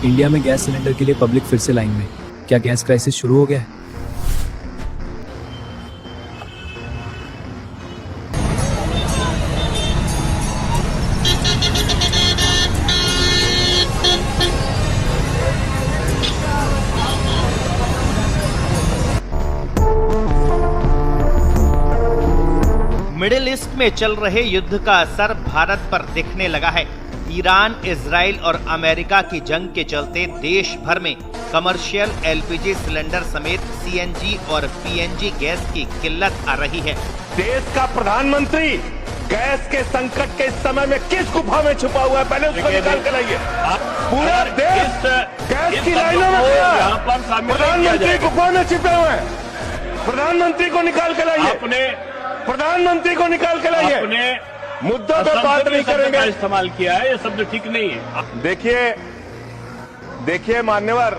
India में gas cylinder के लिए पब्लिक फिर से लाइन में। क्या गैस क्राइसिस शुरू हो गया है? मिडिल ईस्ट में चल रहे युद्ध का असर भारत पर दिखने लगा है। ईरान, इजराइल और अमेरिका की जंग के चलते देश भर में कमर्शियल एलपीजी सिलेंडर समेत सीएनजी और पीएनजी गैस की किल्लत आ रही है। देश का प्रधानमंत्री गैस के संकट के इस समय में किस गुफा में छुपा हुआ है, पहले उसको निकाल के लाइए। पूरा देश गैस की लाइनों में खड़ा है, प्रधानमंत्री गुफा में छिपे हुए हैं। प्रधानमंत्री को निकाल के लाइए, प्रधानमंत्री को निकाल के लाइए। मुद्दों पर बात नहीं करेंगे। इस्तेमाल किया है, ये शब्द ठीक नहीं है। देखिए मान्यवर,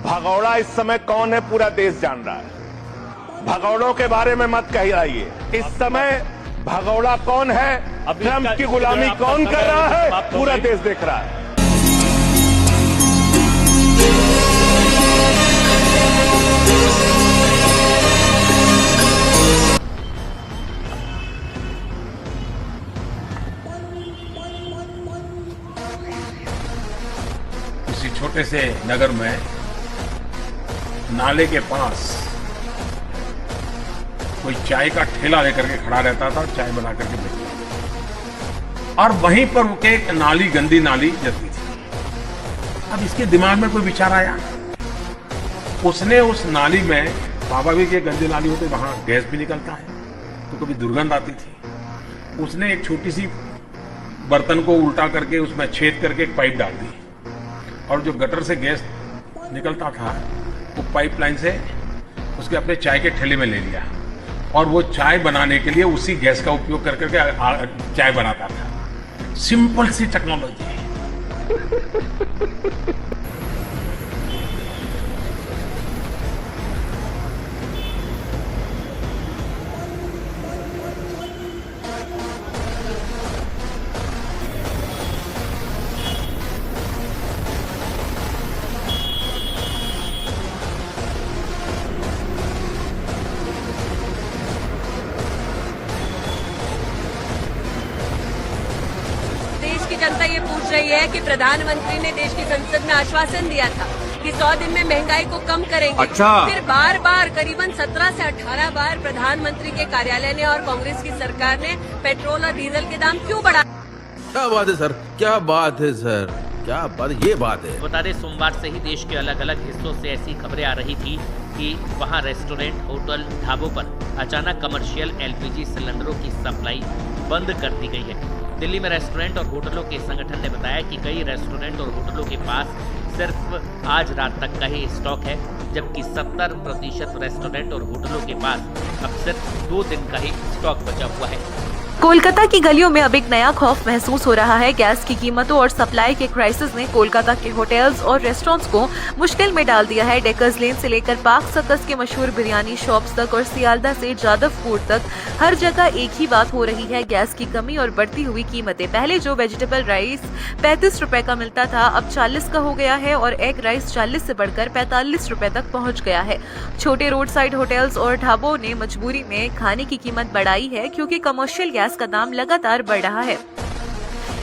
भगौड़ा इस समय कौन है पूरा देश जान रहा है। भगौड़ों के बारे में मत कहिए। इस समय भगौड़ा कौन है, ट्रंप की गुलामी कौन कर रहा है, पूरा देश देख रहा है। किसी छोटे से नगर में नाले के पास कोई चाय का ठेला लेकर के खड़ा रहता था, चाय बना करके बेचता था और वहीं पर वो एक नाली, गंदी नाली जलती थी। अब इसके दिमाग में कोई विचार आया, उसने उस नाली में, स्वाभाविक ये गंदी नाली होती, वहां गैस भी निकलता है तो कभी दुर्गंध आती थी। उसने एक छोटी सी बर्तन को उल्टा करके उसमें छेद करके एक पाइप डाल दी और जो गटर से गैस निकलता था वो पाइपलाइन से उसके अपने चाय के ठेले में ले लिया और वो चाय बनाने के लिए उसी गैस का उपयोग कर करके चाय बनाता था। सिंपल सी टेक्नोलॉजी। की जनता ये पूछ रही है कि प्रधानमंत्री ने देश की संसद में आश्वासन दिया था कि 100 दिन में महंगाई को कम करेंगे। अच्छा। फिर बार बार करीबन 17 से 18 बार प्रधानमंत्री के कार्यालय ने और कांग्रेस की सरकार ने पेट्रोल और डीजल के दाम क्यों बढ़ाए? क्या बात है सर, क्या बात है सर, क्या बात, ये बात है। बता दें, सोमवार से ही देश के अलग अलग हिस्सों से ऐसी खबरें आ रही थी कि वहां रेस्टोरेंट, होटल, ढाबों पर अचानक कमर्शियल एलपीजी सिलेंडरों की सप्लाई बंद कर दी गई है। दिल्ली में रेस्टोरेंट और होटलों के संगठन ने बताया कि कई रेस्टोरेंट और होटलों के पास सिर्फ आज रात तक का ही स्टॉक है, जबकि 70% रेस्टोरेंट और होटलों के पास अब सिर्फ 2 दिन का ही स्टॉक बचा हुआ है। कोलकाता की गलियों में अब एक नया खौफ महसूस हो रहा है। गैस की कीमतों और सप्लाई के क्राइसिस ने कोलकाता के होटल्स और रेस्टोरेंट्स को मुश्किल में डाल दिया है। डेकर्स लेन से लेकर पार्क सर्कस के मशहूर बिरयानी शॉप्स तक और सियालदा से जादवपुर तक हर जगह एक ही बात हो रही है, गैस की कमी और बढ़ती हुई कीमतें। पहले जो वेजिटेबल राइस 35 रुपए का मिलता था, अब 40 का हो गया है और एग राइस 40 से बढ़कर 45 रुपए तक पहुँच गया है। छोटे रोड साइड होटल्स और ढाबों ने मजबूरी में खाने की कीमत बढ़ाई है क्योंकि कमर्शियल गैस का दाम लगातार बढ़ रहा है।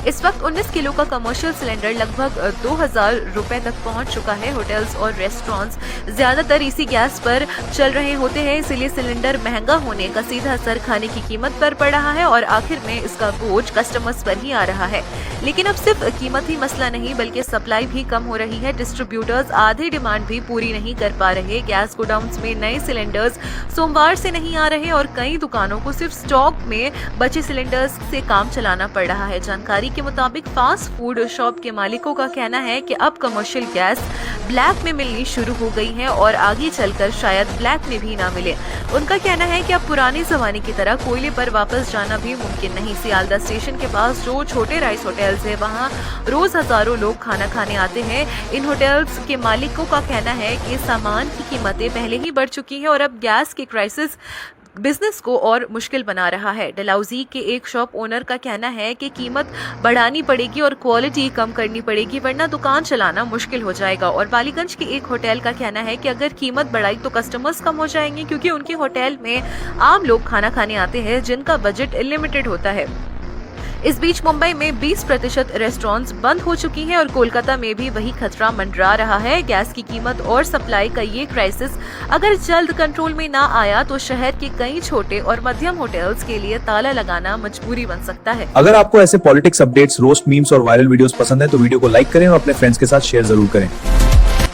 इस वक्त 19 किलो का कमर्शियल सिलेंडर लगभग 2000 रुपए तक पहुंच चुका है। होटल्स और रेस्टोरेंट्स ज्यादातर इसी गैस पर चल रहे होते हैं, इसलिए सिलेंडर महंगा होने का सीधा असर खाने की कीमत पर पड़ रहा है और आखिर में इसका बोझ कस्टमर्स पर ही आ रहा है। लेकिन अब सिर्फ कीमत ही मसला नहीं, बल्कि सप्लाई भी कम हो रही है। डिस्ट्रीब्यूटर्स आधी डिमांड भी पूरी नहीं कर पा रहे। गैस गोडाउन्स में नए सिलेंडर्स सोमवार से नहीं आ रहे और कई दुकानों को सिर्फ स्टॉक में बचे सिलेंडर्स से काम चलाना पड़ रहा है। जानकारी के मुताबिक फास्ट फूड शॉप के मालिकों का कहना है कि अब कमर्शियल गैस ब्लैक में मिलनी शुरू हो गई है और आगे चलकर शायद ब्लैक में भी ना मिले। उनका कहना है कि अब पुराने जमाने की तरह कोयले पर वापस जाना भी मुमकिन नहीं। सियालदा स्टेशन के पास जो छोटे राइस होटल्स है, वहां रोज हजारों लोग खाना खाने आते हैं। इन होटल्स के मालिकों का कहना है कि सामान की कीमतें पहले ही बढ़ चुकी है और अब गैस की क्राइसिस बिजनेस को और मुश्किल बना रहा है। डलहौजी के एक शॉप ओनर का कहना है कि कीमत बढ़ानी पड़ेगी और क्वालिटी कम करनी पड़ेगी, वरना दुकान चलाना मुश्किल हो जाएगा। और बालीगंज के एक होटल का कहना है कि अगर कीमत बढ़ाई तो कस्टमर्स कम हो जाएंगे, क्योंकि उनके होटल में आम लोग खाना खाने आते हैं जिनका बजट लिमिटेड होता है। इस बीच मुंबई में 20% रेस्टोरेंट्स बंद हो चुकी हैं और कोलकाता में भी वही खतरा मंडरा रहा है। गैस की कीमत और सप्लाई का ये क्राइसिस अगर जल्द कंट्रोल में ना आया तो शहर के कई छोटे और मध्यम होटल्स के लिए ताला लगाना मजबूरी बन सकता है। अगर आपको ऐसे पॉलिटिक्स अपडेट्स, रोस्ट, मीम्स और वायरल वीडियोस पसंद है तो वीडियो को लाइक करें और अपने फ्रेंड्स के साथ शेयर जरूर करें।